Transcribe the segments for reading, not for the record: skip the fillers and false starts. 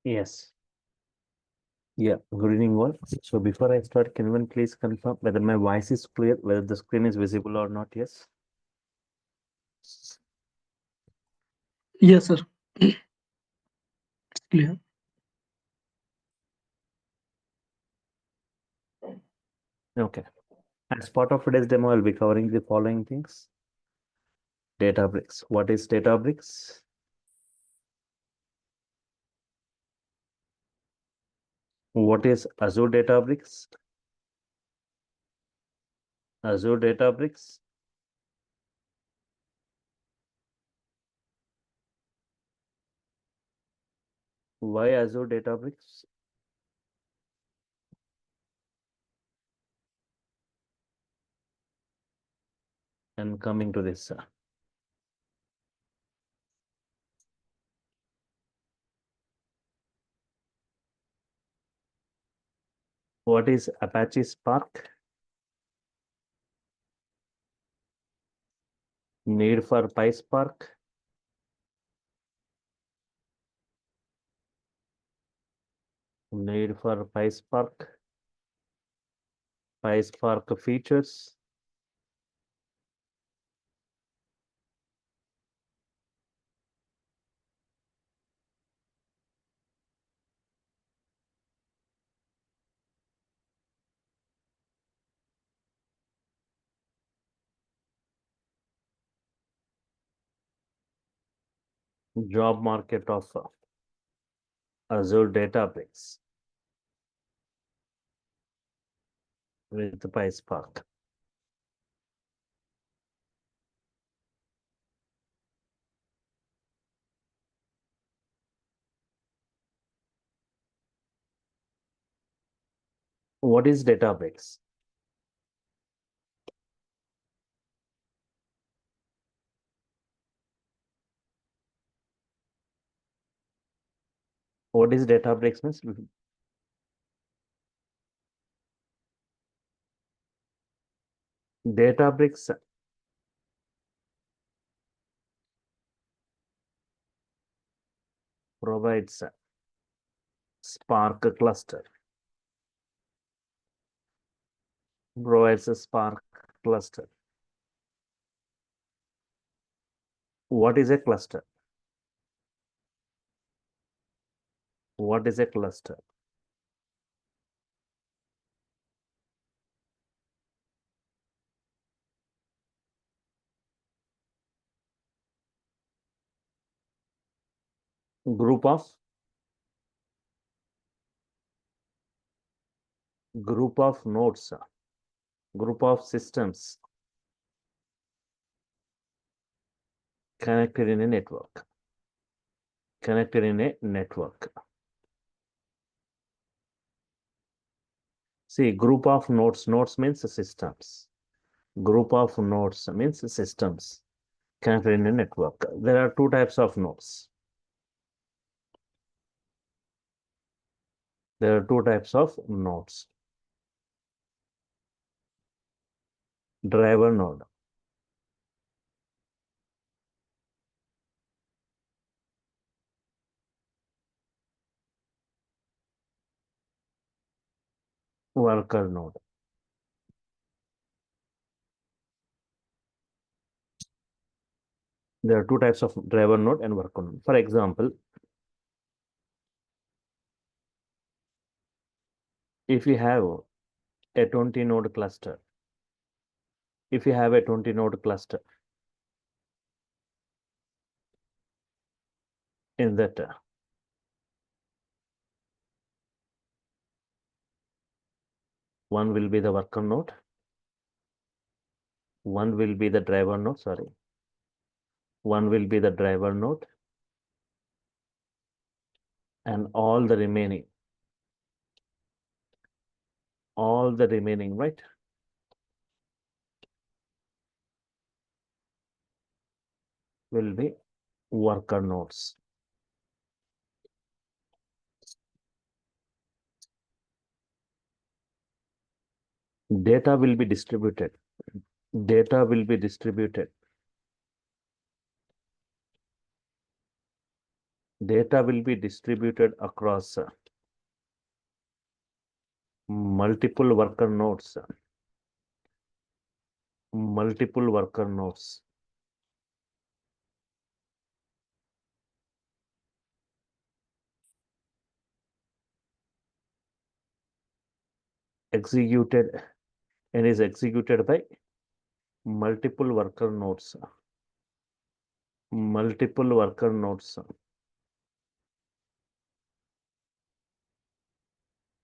Yes. Yeah, good evening all. So before I start, can anyone please confirm whether my voice is clear, whether the screen is visible or not? Yes. Yes, sir. It's clear. Okay. As part of today's demo, I'll be covering the following things. Databricks. What is Databricks? What is Azure Databricks? Azure Databricks. Why Azure Databricks? And coming to this. What is Apache Spark? Need for PySpark? Need for PySpark? PySpark features? Job market of Azure Databricks with PySpark. What is Databricks? What is Databricks means? Databricks provides Spark cluster. Provides a Spark cluster. What is a cluster? What is a cluster? Group of nodes, group of systems connected in a network. Connected in a network. See, group of nodes. Nodes means systems. Group of nodes means systems connected in a network. There are two types of nodes. There are two types of nodes. Driver node. Worker node. There are two types of driver node and worker node. For example, if you have a 20 node cluster, in that one will be the worker node, one will be the driver node, one will be the driver node, and all the remaining, right, will be worker nodes. Data will be distributed. Data will be distributed. Data will be distributed across multiple worker nodes. Multiple worker nodes. Executed and is executed by multiple worker nodes. Multiple worker nodes.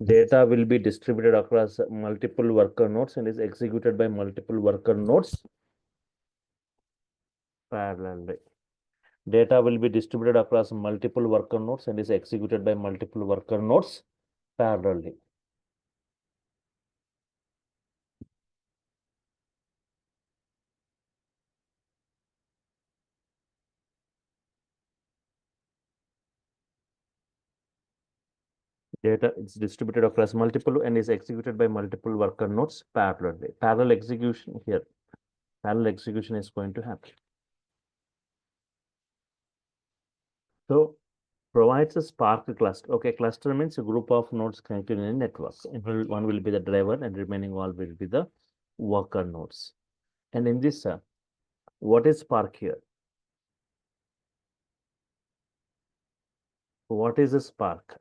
Data will be distributed across multiple worker nodes and is executed by multiple worker nodes parallelly. Data will be distributed across multiple worker nodes and is executed by multiple worker nodes parallelly. Data is distributed across multiple and is executed by multiple worker nodes parallelly. Parallel execution here. Parallel execution is going to happen. So provides a Spark cluster. Okay, cluster means a group of nodes connected in a network. One will be the driver and remaining all will be the worker nodes. And in this, what is Spark here? What is a Spark?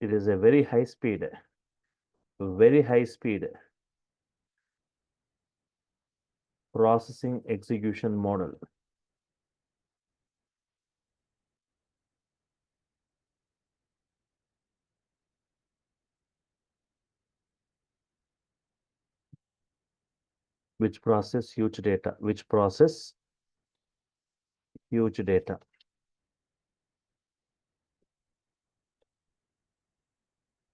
It is a very high speed processing execution model. Which process huge data.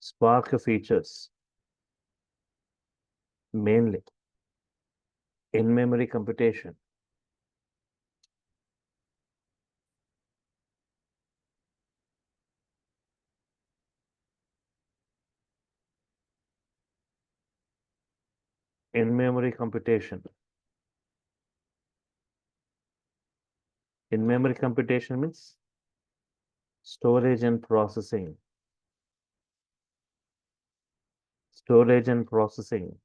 Spark features mainly in-memory computation, in-memory computation. In-memory computation means storage and processing. Storage and processing.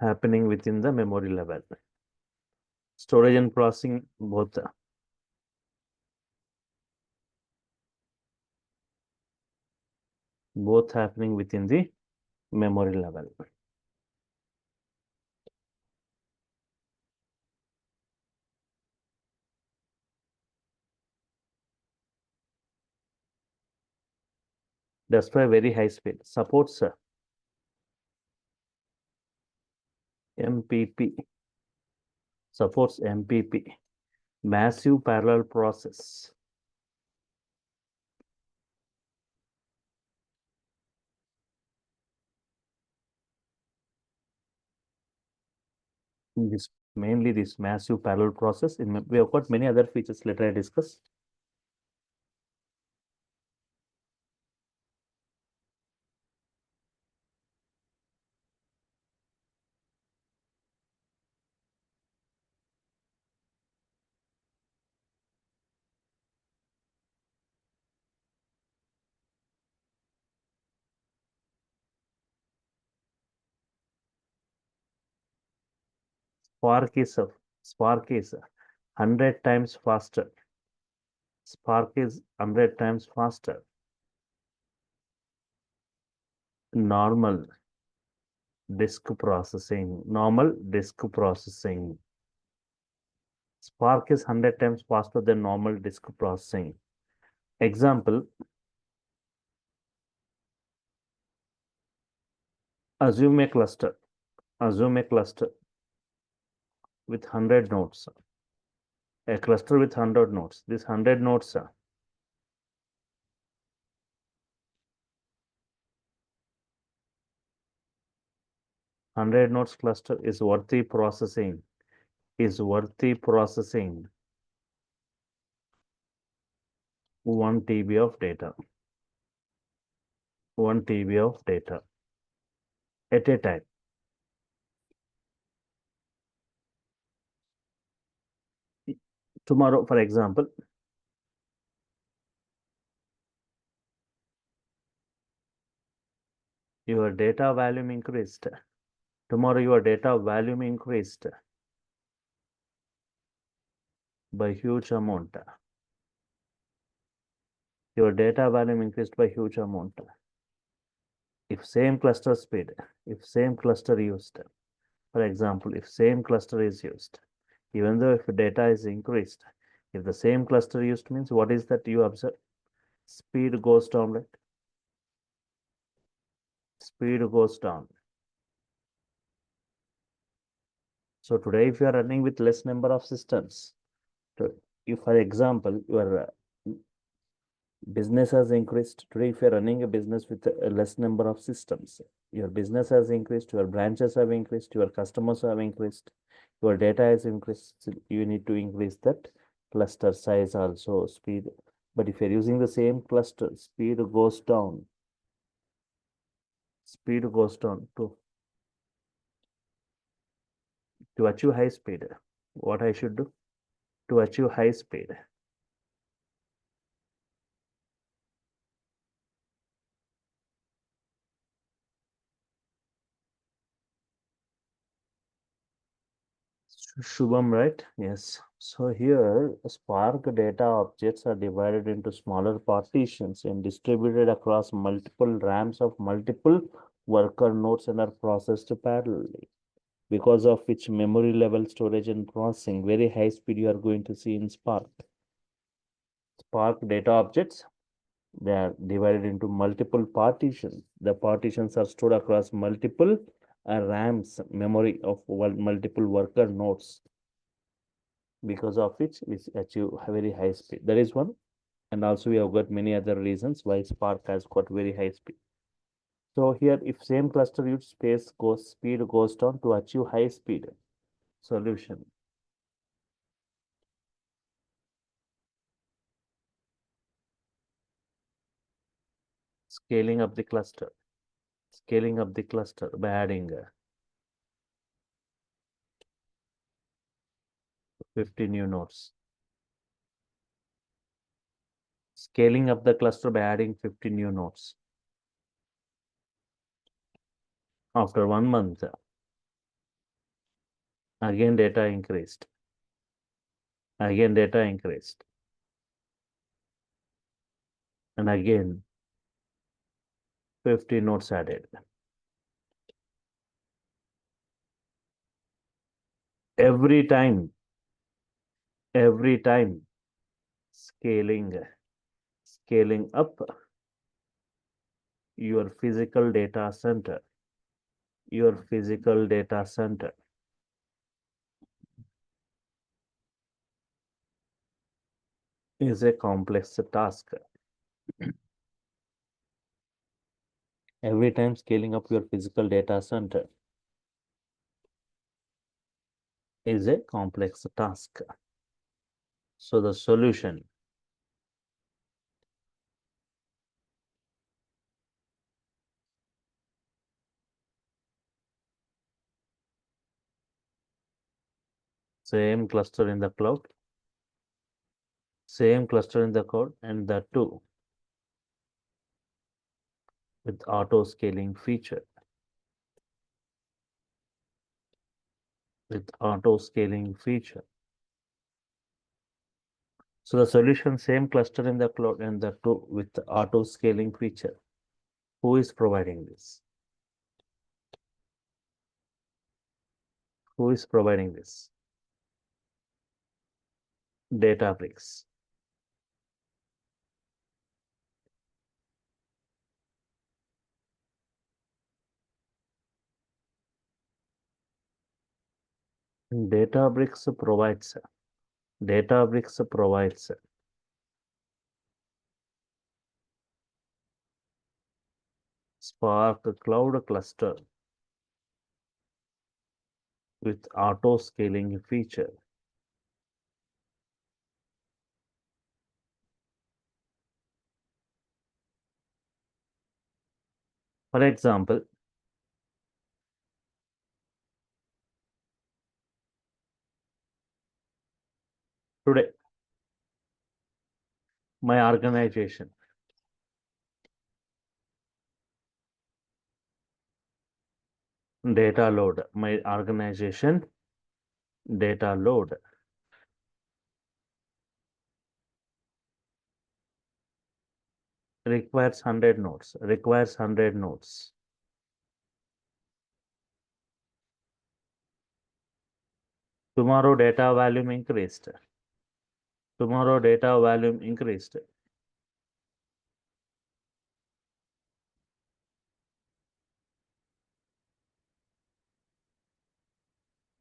Happening within the memory level. Storage and processing both happening within the memory level. That's why very high speed. Supports MPP. Supports MPP. Massive parallel process. This mainly this massive parallel process. We have got many other features later I discuss. Spark is 100 times faster. Spark is 100 times faster. Normal disk processing. Spark is 100 times faster than normal disk processing. Example, assume a cluster with 100 nodes. A cluster with 100 nodes. This 100 nodes 100 nodes cluster is worthy processing 1 TB of data. 1 TB of data at a time. Tomorrow, for example, your data volume increased. Tomorrow, your data volume increased by huge amount. Your data volume increased by huge amount. If same cluster speed, if same cluster used, for example, if same cluster is used, even though if data is increased, if the same cluster used means what is that you observe? Speed goes down, right? Speed goes down. So today, if you are running with less number of systems, if, for example, your business has increased, today if you're running a business with a less number of systems, your business has increased, your branches have increased, your customers have increased, your data has increased, so you need to increase that cluster size also, speed. But if you're using the same cluster, speed goes down. Speed goes down to achieve high speed. What I should do to achieve high speed? Shubham, right? Yes. So here, Spark data objects are divided into smaller partitions and distributed across multiple RAMs of multiple worker nodes and are processed parallelly. Because of which memory level storage and processing, very high speed you are going to see in Spark. Spark data objects, they are divided into multiple partitions. The partitions are stored across multiple RAMs, memory of multiple worker nodes, because of which we achieve very high speed. That is one. And also we have got many other reasons why Spark has got very high speed. So here, if same cluster use speed goes down to achieve high speed. Solution. Scaling up the cluster. Scaling up the cluster by adding 50 new nodes. Scaling up the cluster by adding 50 new nodes. After 1 month, again data increased. Again data increased. And again 50 nodes added. Every time scaling up your physical data center is a complex task. Every time scaling up your physical data center is a complex task. So the solution, same cluster in the cloud, and the two with auto scaling feature. So the solution, same cluster in the cloud and the two with the auto scaling feature. Who is providing this? Who is providing this? Databricks. Databricks provides Spark Cloud Cluster with auto scaling feature. For example, today, my organization, data load, my organization, data load requires 100 nodes, Tomorrow data volume increased.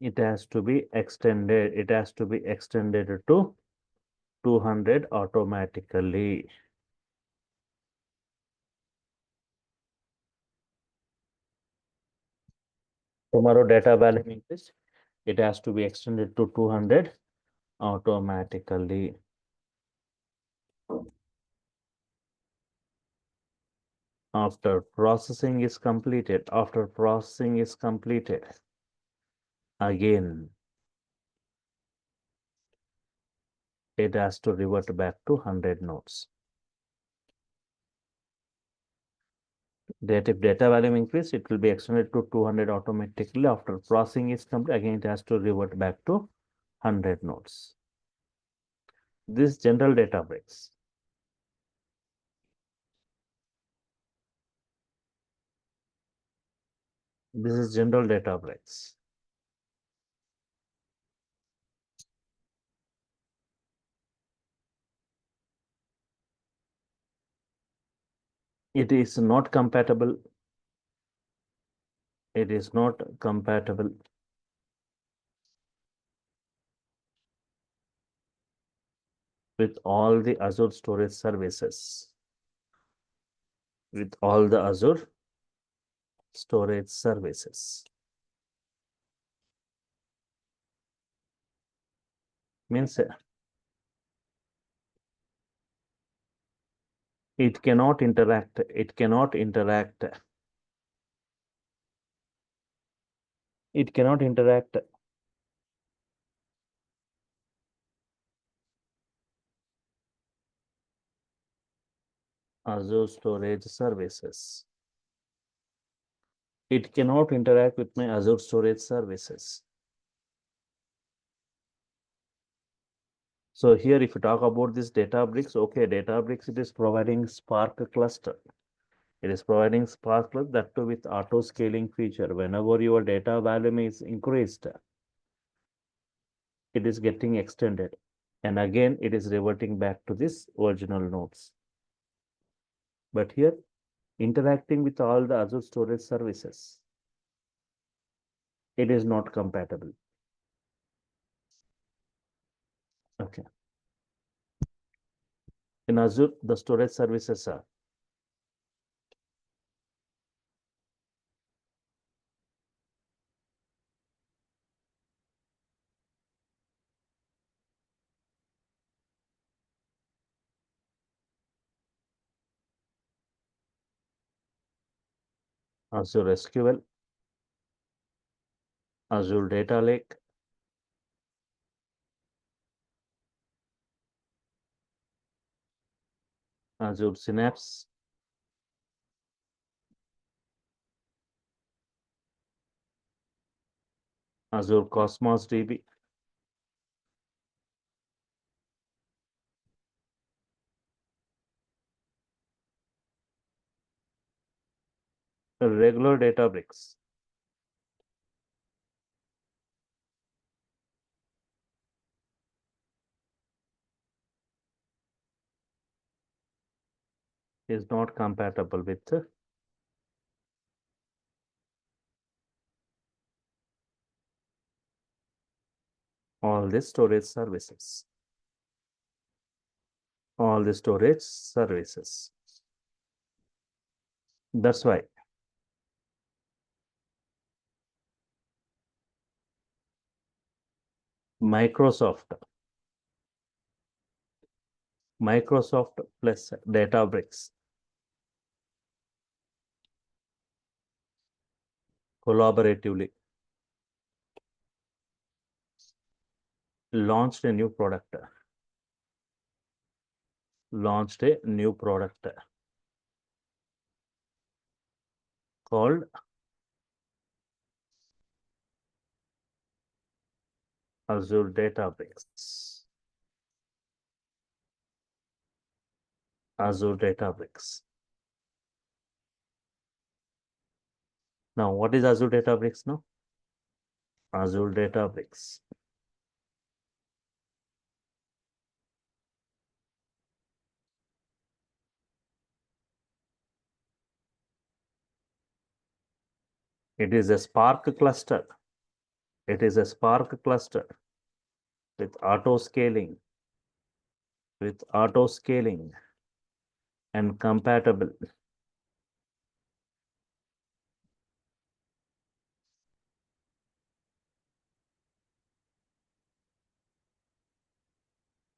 It has to be extended. It has to be extended to 200 automatically. Tomorrow data volume increased. It has to be extended to 200 automatically. After processing is completed, again, it has to revert back to 100 nodes. That if data volume increase, it will be extended to 200 automatically. After processing is complete, again, it has to revert back to 100 nodes. This general data breaks. This is general data breaks. It is not compatible. It is not compatible with all the Azure storage services. With all the Azure storage services. Means it cannot interact. It cannot interact. It cannot interact. Azure storage services. It cannot interact with my Azure storage services. So here, if you talk about this Databricks, okay, Databricks, it is providing Spark cluster. It is providing Spark cluster, that too with auto scaling feature. Whenever your data volume is increased, it is getting extended. And again, it is reverting back to this original nodes. But here, interacting with all the Azure storage services, it is not compatible. Okay. In Azure, the storage services are Azure SQL, Azure Data Lake, Azure Synapse, Azure Cosmos DB, regular Databricks. Is not compatible with all the storage services. All the storage services. That's why Microsoft plus Databricks collaboratively launched a new product. Launched a new product called Azure Databricks. Azure Databricks. Now, what is Azure Databricks now? Azure Databricks. It is a Spark cluster. It is a Spark cluster with auto scaling, and compatible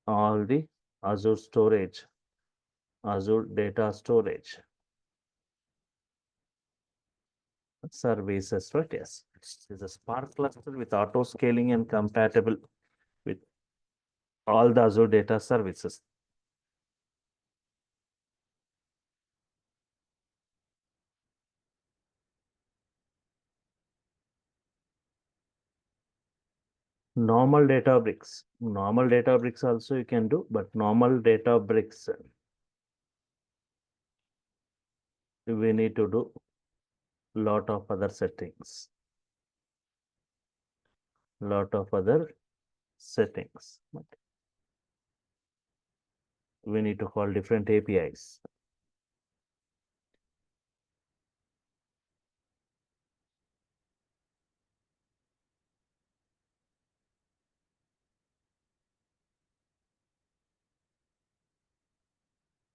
all the Azure storage, Azure data storage services, right? Yes, it is a Spark cluster with auto scaling and compatible with all the Azure data services. Normal Databricks also you can do, but normal Databricks we need to do lot of other settings. Lot of other settings. We need to call different APIs.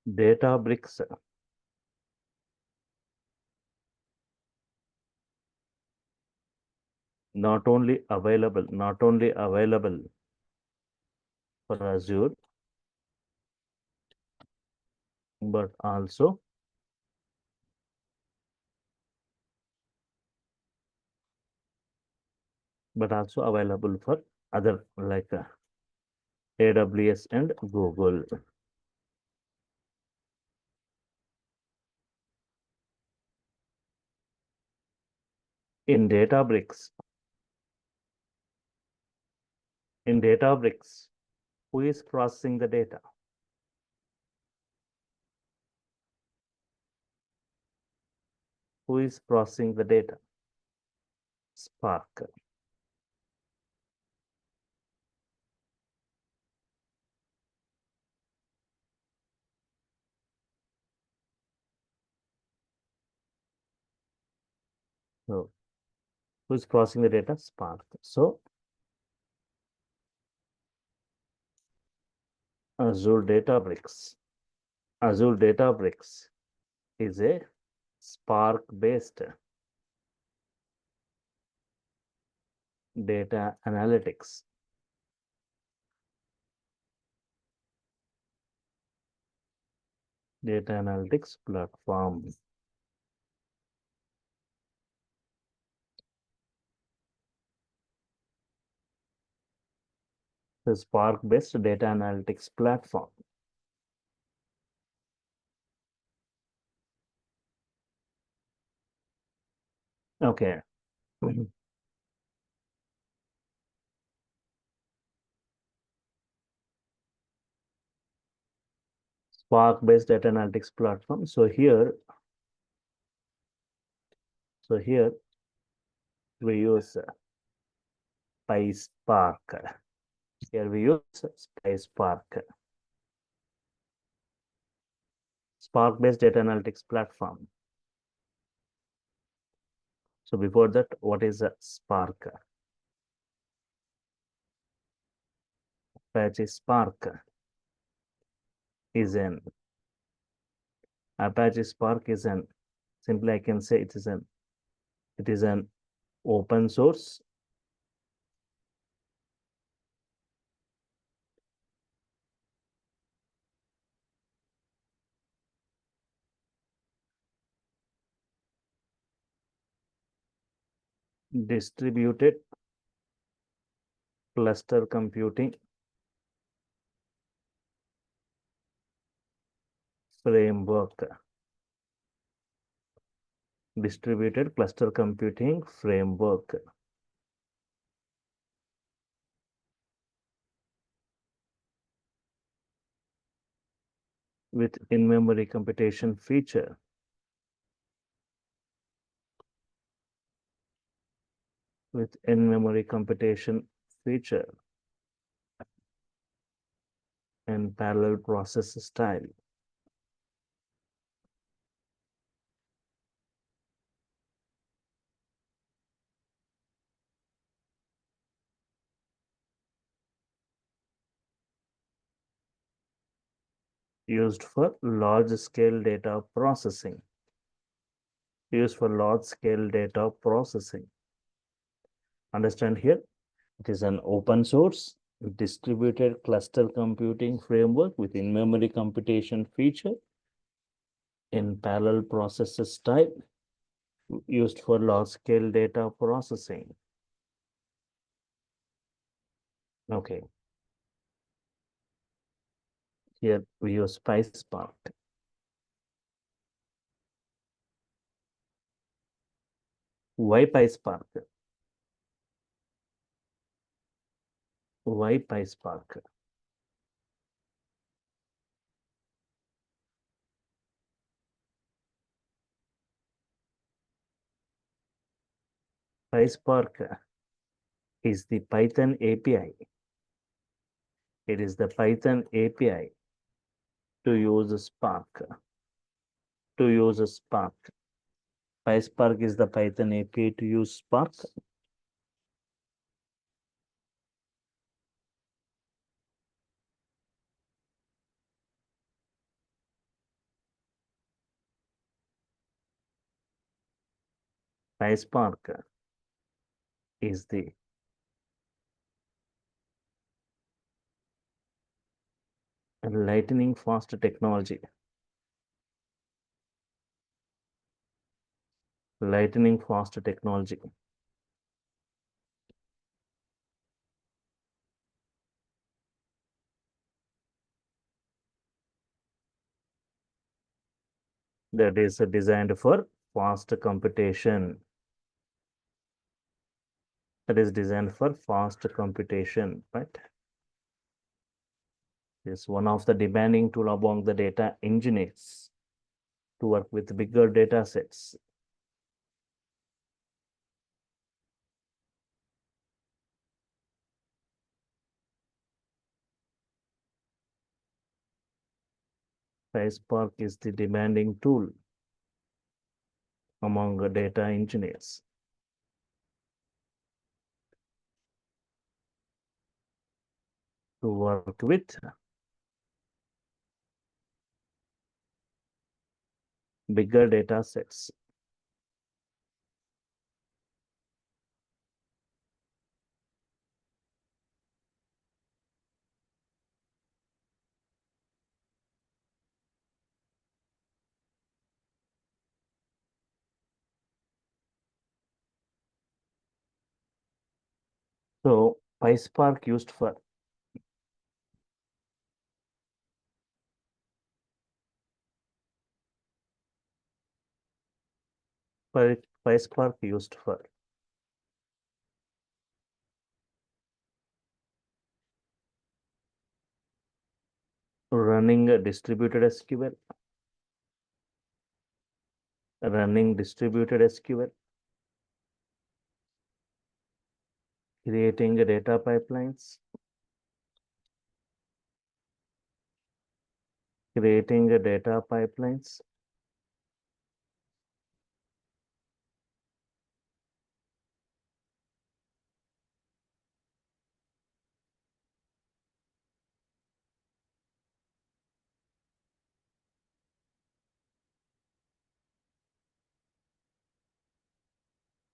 Databricks not only available for Azure, but also available for other like AWS and Google. In Databricks, who is processing the data? Who is processing the data? Spark. So, who is processing the data? Spark. So, Azure Databricks is a Spark-based data analytics. Platform. The Spark-based data analytics platform. Okay. Spark-based data analytics platform. So here we use PySpark. Here we use PySpark. Spark-based data analytics platform. So before that, what is a Spark? Apache Spark is an simply I can say it is an open source distributed cluster computing framework. Distributed cluster computing framework. With in-memory computation feature. With in-memory computation feature and parallel process style. Used for large-scale data processing. Used for large-scale data processing. Understand here? It is an open source distributed cluster computing framework with in-memory computation feature in parallel process style used for large-scale data processing. Okay. Here we use PySpark. Why PySpark? Why PySpark? PySpark is the Python API. It is the Python API to use Spark. To use Spark. PySpark is the Python API to use Spark. PySpark is the lightning fast technology. Lightning fast technology. That is designed for fast computation. That is designed for fast computation, right? Is one of the demanding tool among the data engineers to work with bigger data sets. PySpark is the demanding tool among the data engineers. To work with bigger data sets. So PySpark used for PySpark used for running a distributed SQL, running distributed SQL, creating data pipelines, creating data pipelines,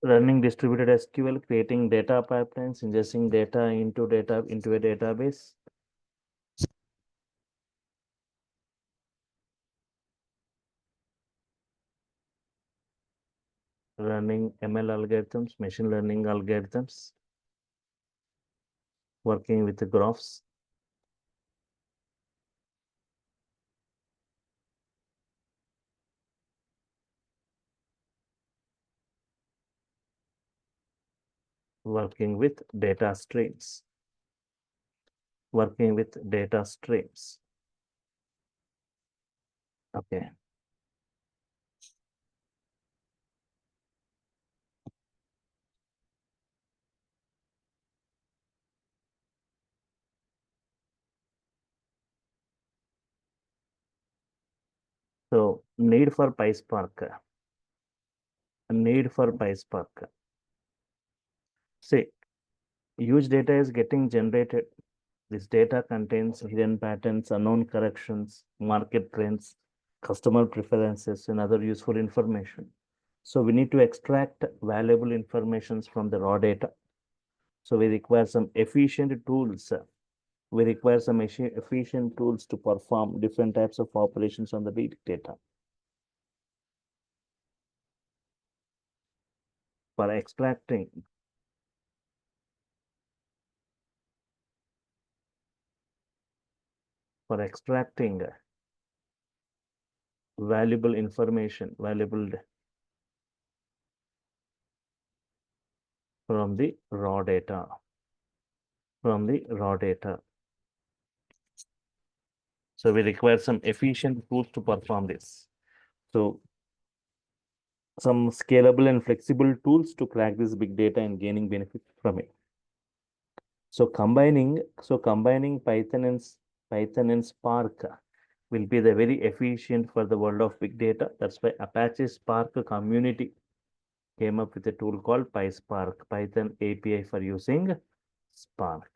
running distributed SQL, creating data pipelines, ingesting data into a database, learning ML algorithms, machine learning algorithms, working with the graphs. Working with data streams. Working with data streams. Okay. So need for PySpark. Need for PySpark. See, huge data is getting generated. This data contains hidden patterns, unknown corrections, market trends, customer preferences, and other useful information. So we need to extract valuable information from the raw data. So we require some efficient tools. We require some efficient tools to perform different types of operations on the big data. For extracting valuable information, from the raw data. So we require some efficient tools to perform this. So some scalable and flexible tools to crack this big data and gaining benefit from it. So combining Python and Spark will be the very efficient for the world of big data. That's why Apache Spark community came up with a tool called PySpark, Python API for using Spark.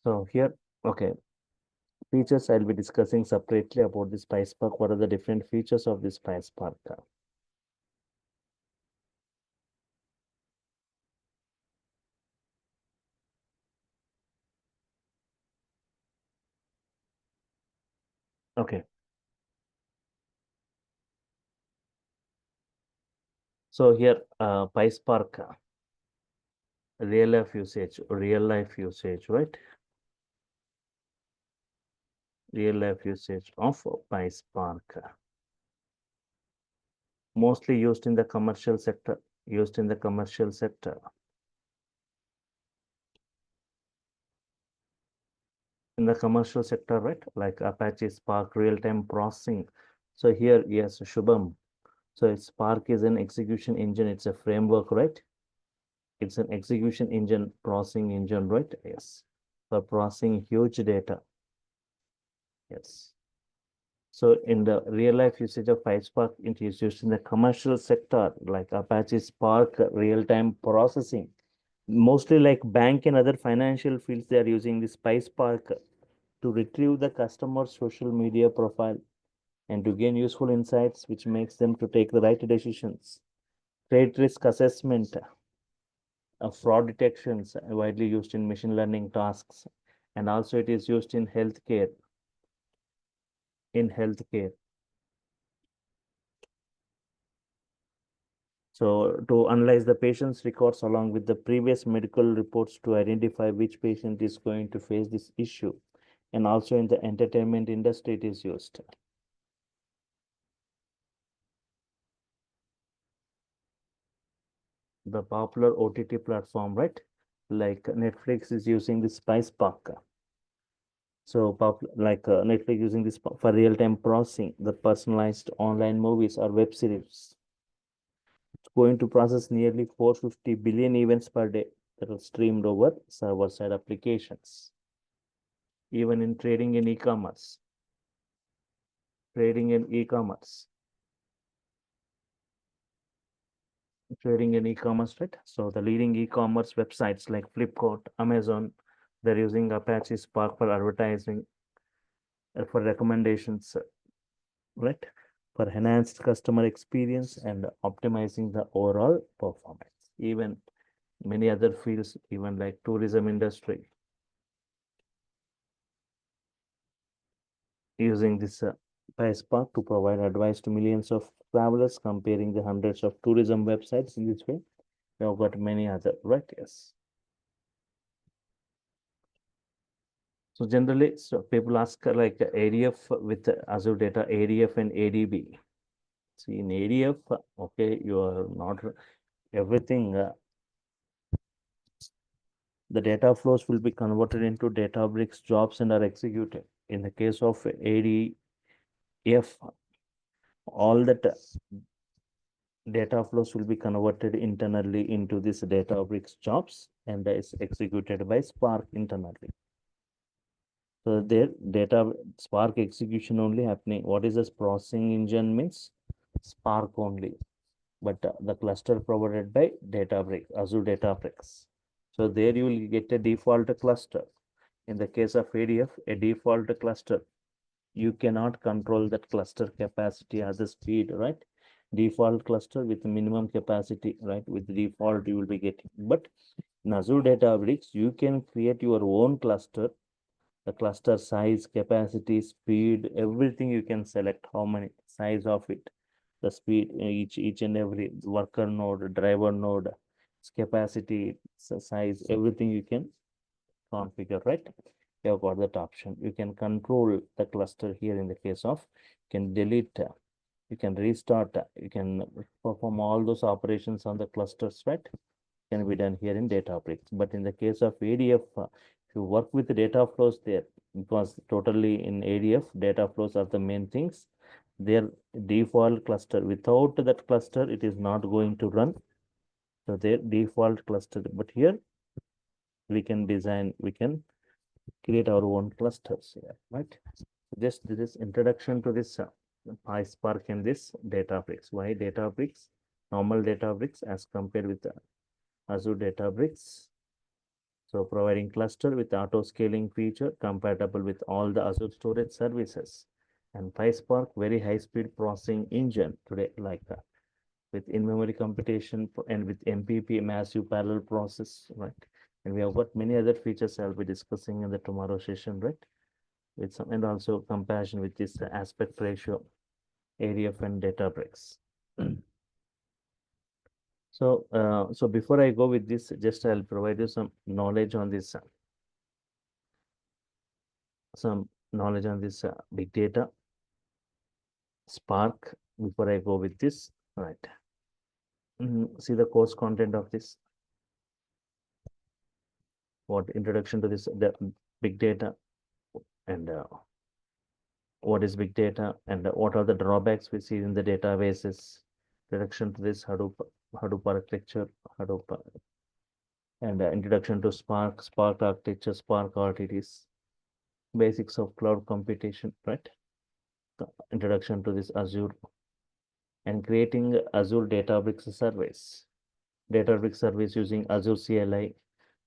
So here, okay, features I'll be discussing separately about this PySpark. What are the different features of this PySpark? Okay. So here, PySpark, real life usage, right? Real life usage of PySpark. Mostly used in the commercial sector, right? Like Apache Spark real-time processing. So here, yes, Shubham. So Spark is an execution engine. It's a framework, right? It's an execution engine, processing engine, right? Yes. For processing huge data. Yes. So in the real life usage of PySpark, it is used in the commercial sector, like Apache Spark real-time processing. Mostly like bank and other financial fields, they are using this PySpark to retrieve the customer's social media profile and to gain useful insights, which makes them to take the right decisions. Credit risk assessment, fraud detections are widely used in machine learning tasks, and also it is used in healthcare. So to analyze the patient's records along with the previous medical reports to identify which patient is going to face this issue. And also in the entertainment industry, it is used. The popular OTT platform, right? Like Netflix is using the PySpark. So Netflix using this for real-time processing, the personalized online movies or web series. It's going to process nearly 450 billion events per day that are streamed over server-side applications. Even in trading in e-commerce. Trading in e-commerce, right? So the leading e-commerce websites like Flipkart, Amazon, they're using Apache Spark for advertising, for recommendations, right? For enhanced customer experience and optimizing the overall performance. Even many other fields, even like tourism industry, using this PySpark to provide advice to millions of travelers, comparing the hundreds of tourism websites in this way. We have got many other, right? Yes. So generally, so people ask like ADF with Azure data, ADF and ADB. See, in ADF, okay, you are not everything. The data flows will be converted into Databricks jobs and are executed. In the case of ADF, all that data flows will be converted internally into this Databricks jobs and is executed by Spark internally. So their data Spark execution only happening. What is this processing engine means? Spark only, but the cluster provided by Databricks, Azure Databricks. So there you will get a default cluster. In the case of ADF, a default cluster. You cannot control that cluster capacity as a speed, right? Default cluster with minimum capacity, right? With default you will be getting. But in Azure Databricks, you can create your own cluster. The cluster size, capacity, speed, everything you can select. How many size of it, the speed, each and every worker node, driver node, its capacity, size, everything you can configure, right? You have got that option. You can control the cluster here in the case of, you can delete, you can restart, you can perform all those operations on the clusters, right? Can be done here in Databricks. But in the case of ADF, if you work with the data flows there, because totally in ADF, data flows are the main things. Their default cluster, without that cluster, it is not going to run. So their default cluster, but here we can design, we can create our own clusters here, right? Just this introduction to this PySpark and this Databricks. Why Databricks? Normal Databricks as compared with the Azure Databricks. So providing cluster with auto scaling feature compatible with all the Azure storage services. And PySpark very high speed processing engine today like that. With in-memory computation and with MPP massive parallel process, right? And we have got many other features I'll be discussing in the tomorrow session, right? With some and also comparison with this aspect ratio, ADF and Databricks. So before I go with this, just I'll provide you some knowledge on this, big data, Spark. Before I go with this, right? See the course content of this. What introduction to this, the big data, and what is big data, and what are the drawbacks we see in the databases. Introduction to this Hadoop architecture, Hadoop, and introduction to Spark, Spark architecture, Spark RTTs, basics of cloud computation, right? Introduction to this Azure, and creating Azure Databricks service. Databricks service using Azure CLI,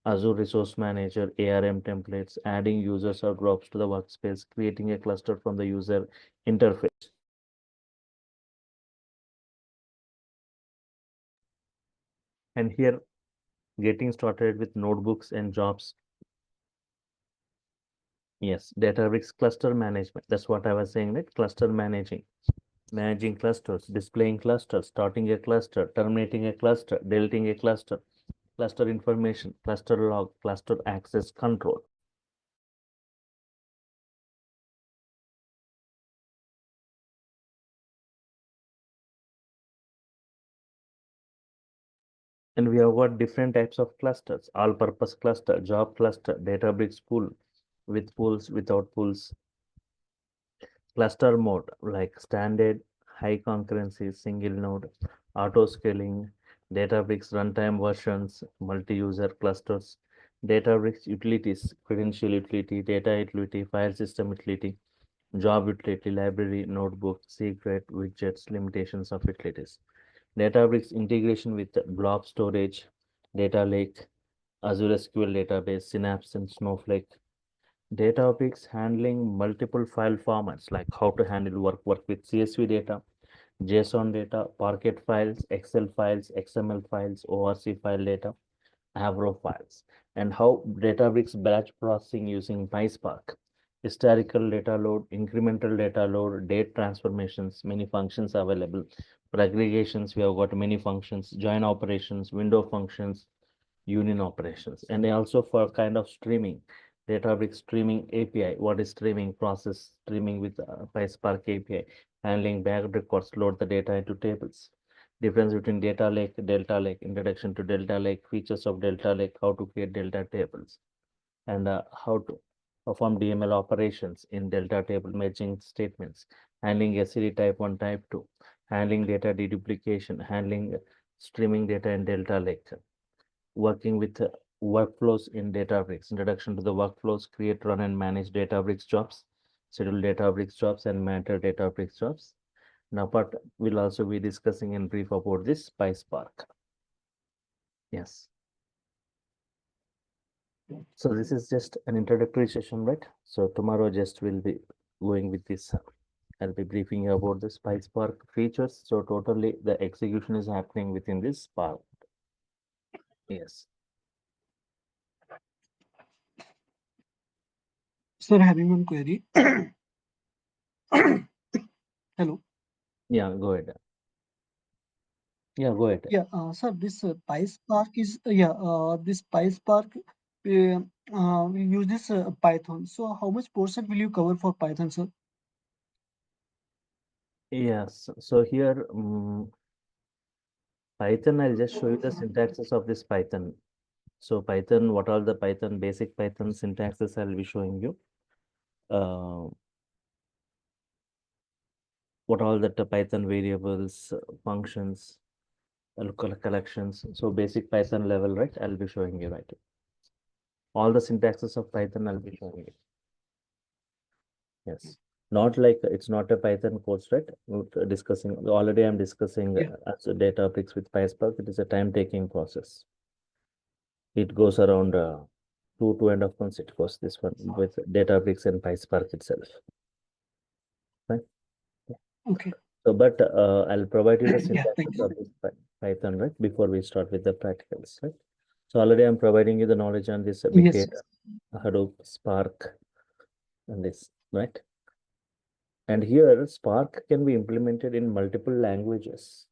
Azure Resource Manager, ARM templates, adding users or groups to the workspace, creating a cluster from the user interface. And here, getting started with notebooks and jobs. Yes, Databricks cluster management. That's what I was saying, right? Cluster managing clusters, displaying clusters, starting a cluster, terminating a cluster, deleting a cluster, cluster information, cluster log, cluster access control. And we have got different types of clusters, all-purpose cluster, job cluster, Databricks pool, with pools, without pools, cluster mode, like standard, high concurrency, single node, auto scaling, Databricks runtime versions, multi-user clusters, Databricks utilities, credential utility, data utility, file system utility, job utility, library, notebook, secret, widgets, limitations of utilities. Databricks integration with blob storage, data lake, Azure SQL database, Synapse and Snowflake. Databricks handling multiple file formats, like how to handle work with CSV data, JSON data, Parquet files, Excel files, XML files, ORC file data, Avro files, and how Databricks batch processing using PySpark. historical data load, incremental data load, date transformations, many functions available. For aggregations, we have got many functions, join operations, window functions, union operations, and also for kind of streaming, Databricks streaming API. What is streaming? Process streaming with PySpark API, handling backed records, load the data into tables. Difference between data lake, delta lake, introduction to delta lake, features of delta lake, how to create delta tables, and how to perform DML operations in delta table merging statements, handling SCD type 1, type 2, handling data deduplication, handling streaming data in delta lake, working with workflows in Databricks, introduction to the workflows, create, run, and manage Databricks jobs, schedule Databricks jobs, and monitor Databricks jobs. Now, but we'll also be discussing in brief about this PySpark. Yes. So this is just an introductory session, right? So tomorrow just will be going with this. I'll be briefing you about the PySpark features. So totally the execution is happening within this Spark. Yes. Sir, having one query. Hello. Yeah, go ahead. Yeah, go ahead. Yeah, sir, this PySpark is this PySpark we use this Python. So how much percent will you cover for Python, sir? Yes. So here, Python, I'll just show you the syntaxes of this Python. So Python, what are the Python, basic Python syntaxes I'll be showing you. What all the Python variables, functions, local collections. So basic Python level, right? I'll be showing you, right? All the syntaxes of Python I'll be showing you. Yes. Not like it's not a Python course, right? Discussing already I'm discussing Yeah. as a Databricks with PySpark. It is a time-taking process. It goes around 2.5 months. It goes this one with Databricks and PySpark itself. Right? Okay. So, but I'll provide you the Yeah, thank syntaxes you. of this Python, right? Before we start with the practicals, right? So already I'm providing you the knowledge on this big Yes. data, Hadoop, Spark, and this, right? And here Spark can be implemented in multiple languages.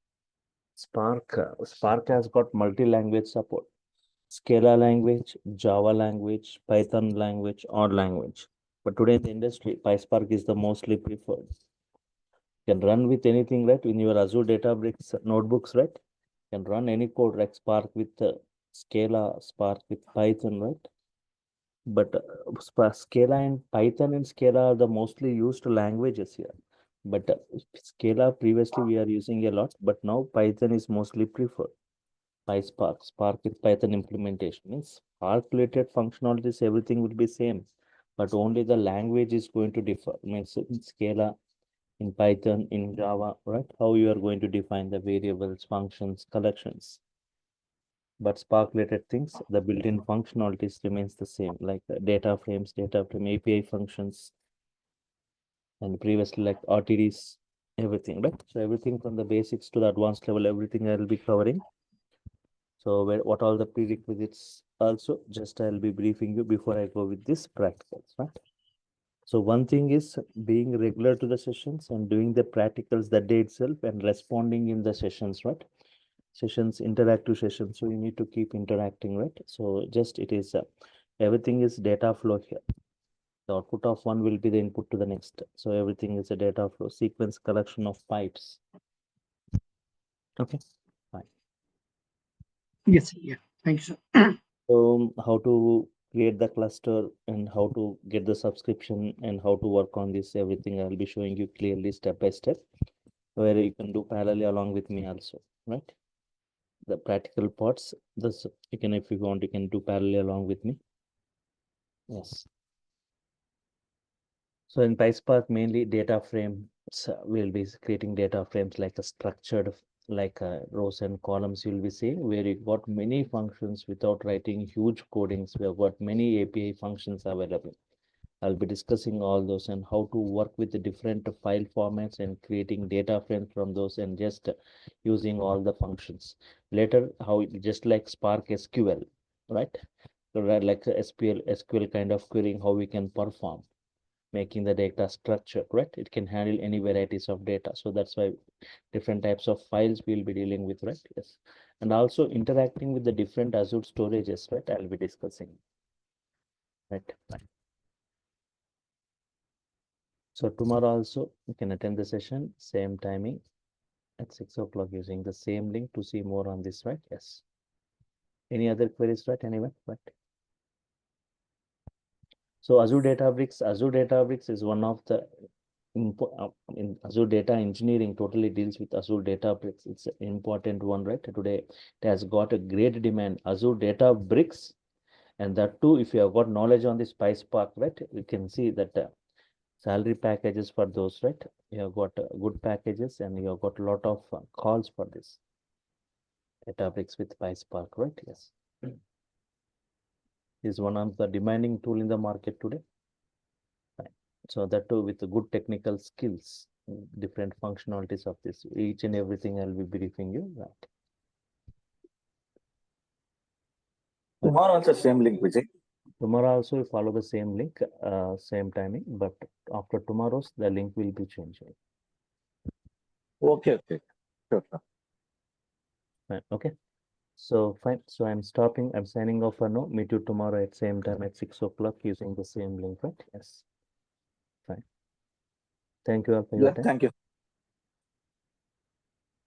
Spark has got multi-language support. Scala language, Java language, Python language, or language. But today in the industry, PySpark is the mostly preferred. Can run with anything, right? In your Azure Databricks notebooks, right? Can run any code like Spark with Scala, Spark with Python, right? But Scala and Python and Scala are the mostly used languages here. But Scala previously we are using a lot, but now Python is mostly preferred. PySpark, Spark with Python implementation means Spark related functionalities, everything will be same, but only the language is going to differ. Means in Scala, in Python, in Java, right? How you are going to define the variables, functions, collections. But Spark related things, the built-in functionalities remains the same, like data frames, data frame API functions, and previously like RTDs, everything, right? So everything from the basics to the advanced level, everything I will be covering. So what all the prerequisites also, just I'll be briefing you before I go with this practicals, right? So one thing is being regular to the sessions and doing the practicals that day itself and responding in the sessions, right? Sessions, interactive sessions. So you need to keep interacting, right? So just it is everything is data flow here. The output of one will be the input to the next. So everything is a data flow sequence collection of pipes. Okay, fine. Yes. Yeah. Thank you, sir. So how to create the cluster and how to get the subscription and how to work on this, everything I'll be showing you clearly step by step, where you can do parallelly along with me also, right? The practical parts, this you can, if you want, you can do parallel along with me. Yes. So in PySpark, mainly data frame, we'll be creating data frames like a structured, like rows and columns you'll be seeing, where you got many functions without writing huge codings. We have got many API functions available. I'll be discussing all those and how to work with the different file formats and creating data frames from those and just using all the functions. Later, how just like Spark SQL, right? So like SQL kind of querying, how we can perform. making the data structured, right? It can handle any varieties of data. So that's why different types of files we'll be dealing with, right? Yes. And also interacting with the different Azure storages, right? I'll be discussing, right? So tomorrow also you can attend the session, same timing at 6 o'clock using the same link to see more on this, right? Yes. Any other queries, right? Anyone, right? So Azure Databricks is one of the in Azure data engineering totally deals with Azure Databricks. It's an important one, right? Today it has got a great demand. Azure Databricks, and that too, if you have got knowledge on this PySpark, right? You can see that salary packages for those, right? You have got good packages, and you have got a lot of calls for this Databricks with PySpark, right? Yes, is one of the demanding tool in the market today. So that too with the good technical skills, different functionalities of this, each and everything I'll be briefing you, right? Tomorrow also same link, Vijay. Tomorrow also we follow the same link, same timing, but after tomorrow's the link will be changing. Okay. Sure. Fine. Okay. So fine. So I'm stopping. I'm signing off for now. Meet you tomorrow at same time at 6 o'clock using the same link, right? Yes. Fine. Thank you all for your Yeah, time. thank you.